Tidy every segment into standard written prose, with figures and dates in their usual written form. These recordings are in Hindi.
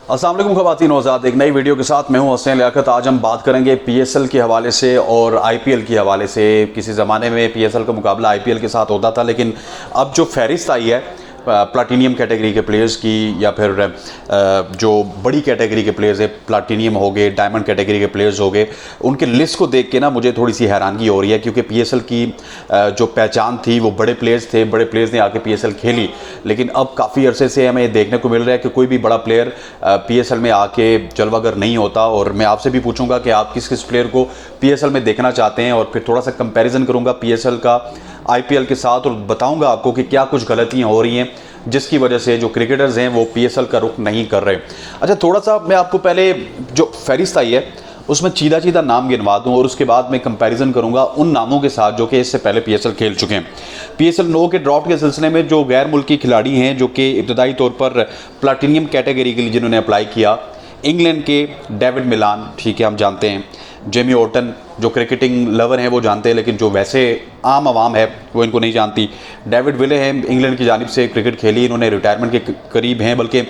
अस्सलाम वालेकुम ख़वातीन और हज़रात, एक नई वीडियो के साथ मैं हूं हसनैन लियाकत। आज हम बात करेंगे पीएसएल के हवाले से और आईपीएल के हवाले से। किसी ज़माने में पीएसएल का मुकाबला आईपीएल के साथ होता था, लेकिन अब जो फहरिस्त आई है प्लाटीनियम कैटेगरी के प्लेयर्स की, या फिर जो बड़ी कैटेगरी के प्लेयर्स है, प्लाटीनियम हो गए, डायमंड कैटेगरी के प्लेयर्स हो गए, उनके लिस्ट को देख के ना मुझे थोड़ी सी हैरानगी हो रही है। क्योंकि पीएसएल की जो पहचान थी वो बड़े प्लेयर्स थे, बड़े प्लेयर्स ने आके पीएसएल खेली। लेकिन अब काफ़ी अरसे से हमें देखने को मिल रहा है कि कोई भी बड़ा प्लेयर पीएसएल में आके जलवागर नहीं होता। और मैं आपसे भी पूछूंगा कि आप किस किस प्लेयर को पीएसएल में देखना चाहते हैं, और फिर थोड़ा सा कंपैरिजन करूंगा पीएसएल का आईपीएल के साथ, और बताऊंगा आपको कि क्या कुछ गलतियां हो रही हैं जिसकी वजह से जो क्रिकेटर्स हैं वो पीएसएल का रुख नहीं कर रहे। अच्छा, थोड़ा सा मैं आपको पहले जो फहरिस्त आई है उसमें चीदा चीदा नाम गिनवा दूं, और उसके बाद मैं कंपैरिजन करूंगा उन नामों के साथ जो कि इससे पहले पीएसएल खेल चुके हैं। पीएसएल नो के ड्राफ्ट के सिलसिले में जो गैर मुल्की खिलाड़ी हैं जो कि इब्तदाई तौर पर प्लाटीनियम कैटेगरी के लिए जिन्होंने अप्लाई किया, इंग्लैंड के डेविड मिलान, ठीक है, हम जानते हैं। जेमी ओर्टन, जो क्रिकेटिंग लवर हैं वो जानते हैं, लेकिन जो वैसे आम आवाम है वो इनको नहीं जानती। डेविड विले हैं, इंग्लैंड की जानिब से क्रिकेट खेली, इन्होंने रिटायरमेंट के करीब हैं, बल्कि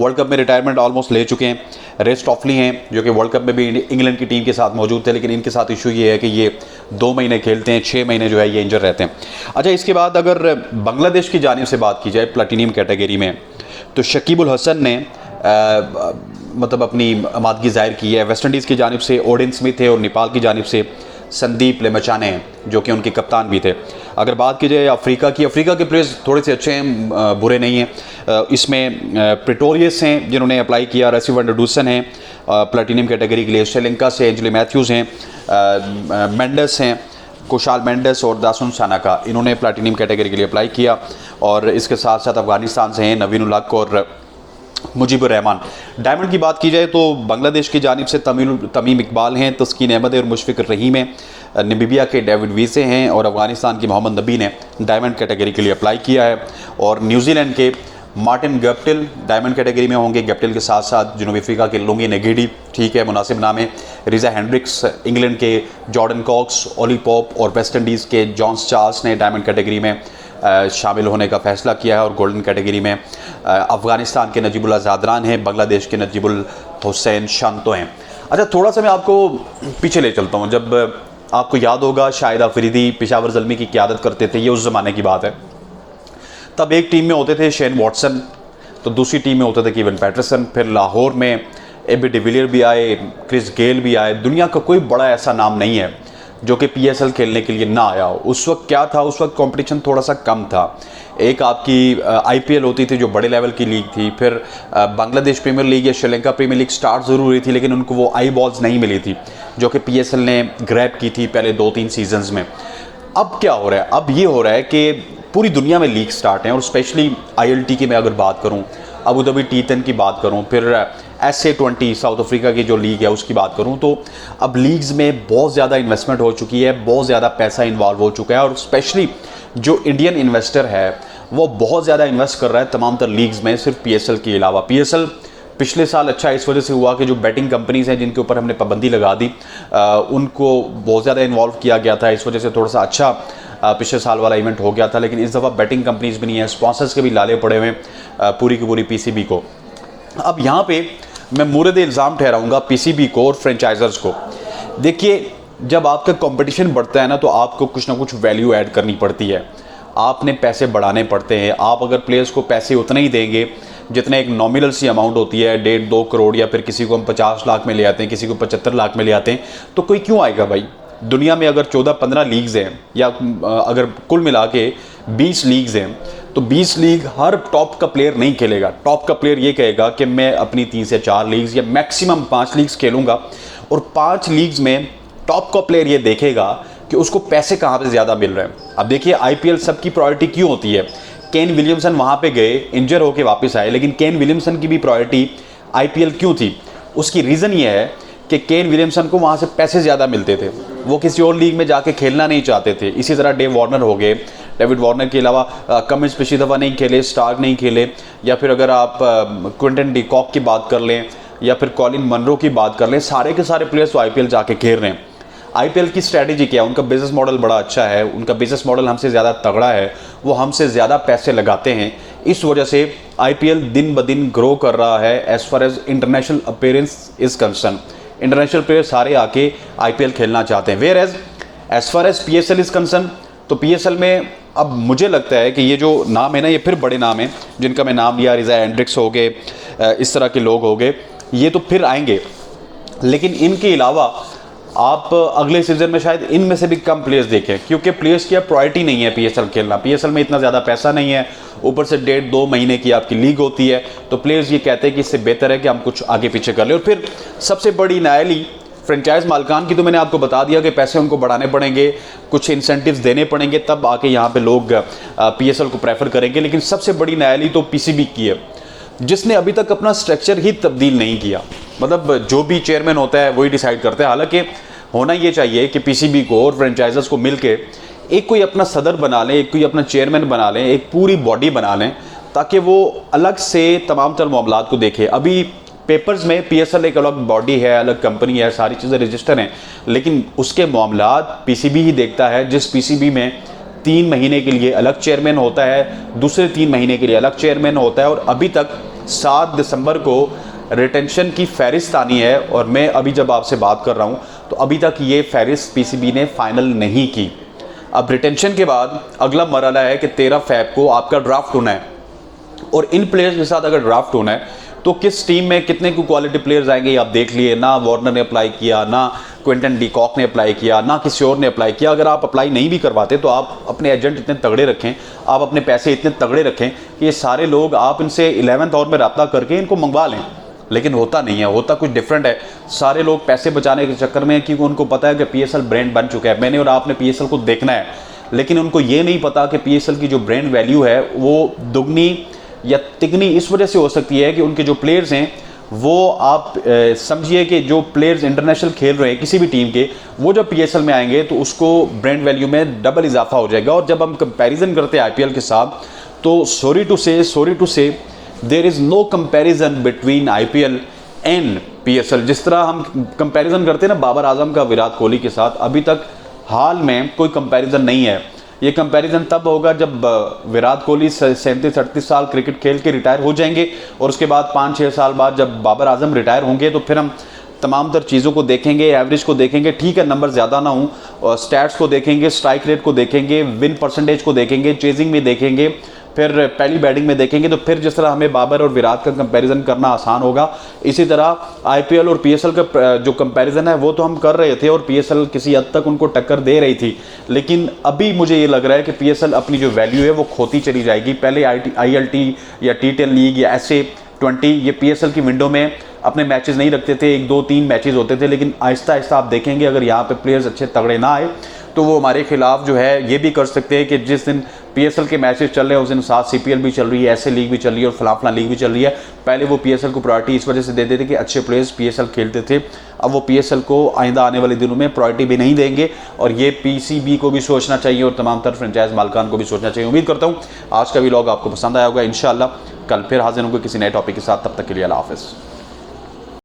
वर्ल्ड कप में रिटायरमेंट ऑलमोस्ट ले चुके हैं। रेस टॉफली हैं जो कि वर्ल्ड कप में भी इंग्लैंड की टीम के साथ मौजूद थे, लेकिन इनके साथ इशू ये है कि ये 2 महीने खेलते हैं, 6 महीने जो है ये इंजर रहते हैं। अच्छा, इसके बाद अगर बांग्लादेश की जानिब से बात की जाए प्लाटीनियम कैटेगरी में, तो शकीब उल हसन ने मतलब अपनी आमादगी जाहिर की है। वेस्ट इंडीज़ की जानिब से ओडेन स्मिथ है, और नेपाल की जानिब से संदीप लेमचाने हैं जो कि उनके कप्तान भी थे। अगर बात की जाए अफ्रीका के प्लेयर्स थोड़े से अच्छे हैं, बुरे नहीं हैं। इसमें प्रिटोरियस हैं जिन्होंने अप्लाई किया, रेसिवन डूसन हैं प्लाटीनियम कैटेगरी के लिए, श्रीलंका से एंजली मैथ्यूज़ हैं, मेंडस हैं, कुशाल मेंडस और दासुन सानाका, इन्होंने प्लाटीनियम कैटेगरी के लिए अप्लाई किया। और इसके साथ साथ अफगानिस्तान से हैं नवीन उल हक और मुजीबुर रहमान। डायमंड की बात की जाए तो बांग्लादेश की जानिब से तमीम इकबाल हैं, तस्कीन अहमद और मुशफिक रहीम हैं, नामीबिया के डेविड वीसे हैं, और अफगानिस्तान की मोहम्मद नबी ने डायमंड कैटेगरी के लिए अप्लाई किया है। और न्यूजीलैंड के मार्टिन गैप्टिल डायमंड कैटेगरी में होंगे। गैप्टिल के साथ साथ जनूबी अफ्रीका के लुंगी नेगेडी, ठीक है, मुनासिब नाम है। रिजा हेंड्रिक्स, इंग्लैंड के जॉर्डन कॉक्स, ओली पॉप और वेस्ट इंडीज़ के जॉन्स चार्ल्स ने डायमंड कैटेगरी में शामिल होने का फैसला किया है। और गोल्डन कैटेगरी में अफ़गानिस्तान के नजीबुल्लाह ज़ादरान हैं, बांग्लादेश के नजीबुल हुसैन शांतो हैं। अच्छा, थोड़ा सा मैं आपको पीछे ले चलता हूँ। जब आपको याद होगा शाहिद अफरीदी पेशावर ज़ल्मी की क़यादत करते थे, ये उस ज़माने की बात है। तब एक टीम में होते थे शेन वॉटसन, तो दूसरी टीम में होते थे कीवन पैटरसन, फिर लाहौर में एबी डिविलियर भी आए, क्रिस गेल भी आए। दुनिया का कोई बड़ा ऐसा नाम नहीं है जो कि पीएसएल खेलने के लिए ना आया हो। उस वक्त क्या था, उस वक्त कंपटीशन थोड़ा सा कम था। एक आपकी आईपीएल होती थी जो बड़े लेवल की लीग थी, फिर बांग्लादेश प्रीमियर लीग या श्रीलंका प्रीमियर लीग स्टार्ट ज़रूर हुई थी, लेकिन उनको वो आई बॉल्स नहीं मिली थी जो कि पीएसएल ने ग्रैब की थी पहले 2-3 सीजन्स में। अब क्या हो रहा है, अब ये हो रहा है कि पूरी दुनिया में लीग स्टार्ट हैं, और स्पेशली आईएलटी की मैं अगर बात करूँ, अबू धाबी T10 की बात करूँ, फिर SA20 साउथ अफ्रीका की जो लीग है उसकी बात करूं, तो अब लीग्स में बहुत ज़्यादा इन्वेस्टमेंट हो चुकी है, बहुत ज़्यादा पैसा इन्वॉल्व हो चुका है। और स्पेशली जो इंडियन इन्वेस्टर है वो बहुत ज़्यादा इन्वेस्ट कर रहा है तमाम तर लीग्स में, सिर्फ पीएसएल के अलावा। पीएसएल पिछले साल अच्छा इस वजह से हुआ कि जो बैटिंग कंपनीज़ हैं जिनके ऊपर हमने पाबंदी लगा दी, उनको बहुत ज़्यादा इन्वॉल्व किया गया था, इस वजह से थोड़ा सा अच्छा पिछले साल वाला इवेंट हो गया था। लेकिन इस दफ़ा बैटिंग कंपनीज़ भी नहीं है, स्पॉन्सर्स के भी लाले पड़े हुए पूरी की पूरी पीसीबी को। अब यहाँ पे मैं मुर्द इल्ज़ाम ठहराऊंगा पीसीबी को और फ्रेंचाइजर्स को। देखिए, जब आपका कंपटीशन बढ़ता है ना, तो आपको कुछ ना कुछ वैल्यू ऐड करनी पड़ती है, आपने पैसे बढ़ाने पड़ते हैं। आप अगर प्लेयर्स को पैसे उतने ही देंगे जितना एक नॉमिनल सी अमाउंट होती है, 1.5-2 करोड़, या फिर किसी को हम 50 लाख में ले आते हैं, किसी को 75 लाख में ले आते हैं, तो कोई क्यों आएगा भाई। दुनिया में अगर 14-15 लीग्स हैं, या अगर कुल मिला के 20 लीग्स हैं, तो 20 लीग हर टॉप का प्लेयर नहीं खेलेगा। टॉप का प्लेयर ये कहेगा कि मैं अपनी 3 से 4 लीग्स या मैक्सिमम 5 लीग्स खेलूंगा, और 5 लीग्स में टॉप का प्लेयर ये देखेगा कि उसको पैसे कहाँ पे ज़्यादा मिल रहे हैं। अब देखिए, आईपीएल सबकी प्रायोरिटी क्यों होती है। केन विलियमसन वहाँ पे गए, इंजर होके वापस आए, लेकिन केन विलियमसन की भी प्रायोरिटी आईपीएल क्यों थी? उसकी रीज़न ये है कि केन विलियमसन को वहाँ से पैसे ज़्यादा मिलते थे, वो किसी और लीग में जाके खेलना नहीं चाहते थे। इसी तरह डेव वार्नर हो गए, डेविड वार्नर के अलावा कमिंस पिछली दफ़ा नहीं खेले, स्टार्क नहीं खेले, या फिर अगर आप क्विंटन डी कॉक की बात कर लें, या फिर कॉलिन मनरो की बात कर लें, सारे के सारे प्लेयर्स तो आईपीएल जाके खेल रहे हैं। आईपीएल की स्ट्रैटेजी क्या है, उनका बिजनेस मॉडल बड़ा अच्छा है, उनका बिजनेस मॉडल हमसे ज़्यादा तगड़ा है, वो हमसे ज़्यादा पैसे लगाते हैं, इस वजह से आईपीएल दिन ब दिन ग्रो कर रहा है as far as international appearance is concern. International player सारे आके आईपीएल खेलना चाहते हैं। Where as far as PSL is concern, तो पीएसएल में अब मुझे लगता है कि ये जो नाम है ना, ये फिर बड़े नाम हैं जिनका मैं नाम लिया, रिजा एंड्रिक्स हो गए, इस तरह के लोग हो गए, ये तो फिर आएंगे। लेकिन इनके अलावा आप अगले सीजन में शायद इनमें से भी कम प्लेयर्स देखें, क्योंकि प्लेयर्स की अब प्रायोरिटी नहीं है पीएसएल खेलना। पीएसएल में इतना ज़्यादा पैसा नहीं है, ऊपर से 1.5-2 महीने की आपकी लीग होती है, तो प्लेयर्स ये कहते हैं कि इससे बेहतर है कि हम कुछ आगे पीछे कर लें। और फिर सबसे बड़ी नायली फ्रेंचाइज मालिकान की, तो मैंने आपको बता दिया कि पैसे उनको बढ़ाने पड़ेंगे, कुछ इंसेंटिव्स देने पड़ेंगे, तब आके यहाँ पे लोग पीएसएल को प्रेफर करेंगे। लेकिन सबसे बड़ी नायली तो पीसीबी की है, जिसने अभी तक अपना स्ट्रक्चर ही तब्दील नहीं किया। मतलब जो भी चेयरमैन होता है वही डिसाइड करता है। हालांकि होना ये चाहिए कि पीसीबी को और फ्रेंचाइजर्स को मिलके एक कोई अपना सदर बना लें, एक कोई अपना चेयरमैन बना लें, एक पूरी बॉडी बना लें, ताकि वो अलग से तमाम तर मामलात को देखे। अभी पेपर्स में पीएसएल एक अलग बॉडी है, अलग कंपनी है, सारी चीज़ें रजिस्टर हैं, लेकिन उसके मामलात पीसीबी ही देखता है, जिस पीसीबी में 3 महीने के लिए अलग चेयरमैन होता है, दूसरे 3 महीने के लिए अलग चेयरमैन होता है। और अभी तक 7 दिसंबर को रिटेंशन की फहरिस्त आनी है, और मैं अभी जब आपसे बात कर रहा हूँ तो अभी तक ये फहरिस्त पीसीबी ने फाइनल नहीं की। अब रिटेंशन के बाद अगला मरहला है कि 13 फ़रवरी को आपका ड्राफ्ट होना है, और इन प्लेयर्स के साथ अगर ड्राफ्ट होना है तो किस टीम में कितने को क्वालिटी प्लेयर्स आएंगे आप देख लिए। ना वार्नर ने अप्लाई किया, ना क्विंटन डी कॉक ने अप्लाई किया, ना किसी और ने अप्लाई किया। अगर आप अप्लाई नहीं भी करवाते तो आप अपने एजेंट इतने तगड़े रखें, आप अपने पैसे इतने तगड़े रखें कि ये सारे लोग आप इनसे 11th आवर में रब्ता करके इनको मंगवा लें। लेकिन होता नहीं है, होता कुछ डिफरेंट है। सारे लोग पैसे बचाने के चक्कर में, क्योंकि उनको पता है कि पीएसएल ब्रांड बन चुका है, मैंने और आपने पीएसएल को देखना है, लेकिन उनको ये नहीं पता कि पीएसएल की जो ब्रांड वैल्यू है वो दुगनी या तिगनी इस वजह से हो सकती है कि उनके जो प्लेयर्स हैं वो आप समझिए कि जो प्लेयर्स इंटरनेशनल खेल रहे हैं किसी भी टीम के, वो जब पीएसएल में आएंगे तो उसको ब्रांड वैल्यू में डबल इजाफा हो जाएगा। और जब हम कंपैरिजन करते हैं आईपीएल के साथ, तो sorry to say there is no comparison between IPL and PSL. जिस तरह हम कंपैरिजन करते हैं ना बाबर आजम का विराट कोहली के साथ, अभी तक हाल में कोई कंपैरिजन नहीं है। ये कंपैरिजन तब होगा जब विराट कोहली 37-38 साल क्रिकेट खेल के रिटायर हो जाएंगे, और उसके बाद 5-6 साल बाद जब बाबर आजम रिटायर होंगे तो फिर हम तमाम तर चीज़ों को देखेंगे, एवरेज को देखेंगे, ठीक है नंबर ज़्यादा ना हो, और स्टैट्स को देखेंगे, स्ट्राइक रेट को देखेंगे, विन परसेंटेज को देखेंगे, चेजिंग में देखेंगे, फिर पहली बैटिंग में देखेंगे। तो फिर जिस तरह हमें बाबर और विराट का कंपैरिजन करना आसान होगा, इसी तरह आईपीएल और पीएसएल का जो कंपैरिजन है वो तो हम कर रहे थे, और पीएसएल किसी हद तक उनको टक्कर दे रही थी। लेकिन अभी मुझे ये लग रहा है कि पीएसएल अपनी जो वैल्यू है वो खोती चली जाएगी। पहले आईएलटी या टी10 लीग या SA20 ये पीएसएल की विंडो में अपने मैचेस नहीं रखते थे, 1-2-3 मैचेस होते थे। लेकिन आहिस्ता आहिस्ता आप देखेंगे अगर यहाँ पे प्लेयर्स अच्छे तगड़े ना आए तो वो हमारे खिलाफ जो है ये भी कर सकते हैं कि जिस दिन पीएसएल के मैचेस चल रहे हैं उस दिन साथ सीपीएल भी चल रही है, ऐसे लीग भी चल रही है और फलाफला लीग भी चल रही है। पहले वो पीएसएल को प्रायोरिटी इस वजह से देते थे कि अच्छे प्लेयर्स पीएसएल खेलते थे, अब वो पीएसएल को आइंदा आने वाले दिनों में प्रायोरिटी भी नहीं देंगे। और ये पीसीबी को भी सोचना चाहिए और तमाम तर फ्रेंचाइज मालिकान को भी सोचना चाहिए। उम्मीद करता हूँ आज का व्लॉग आपको पसंद आया होगा। इंशाल्लाह कल फिर हाजिर होंगे किसी नए टॉपिक के साथ, तब तक के लिए अल्लाह हाफ़िज़।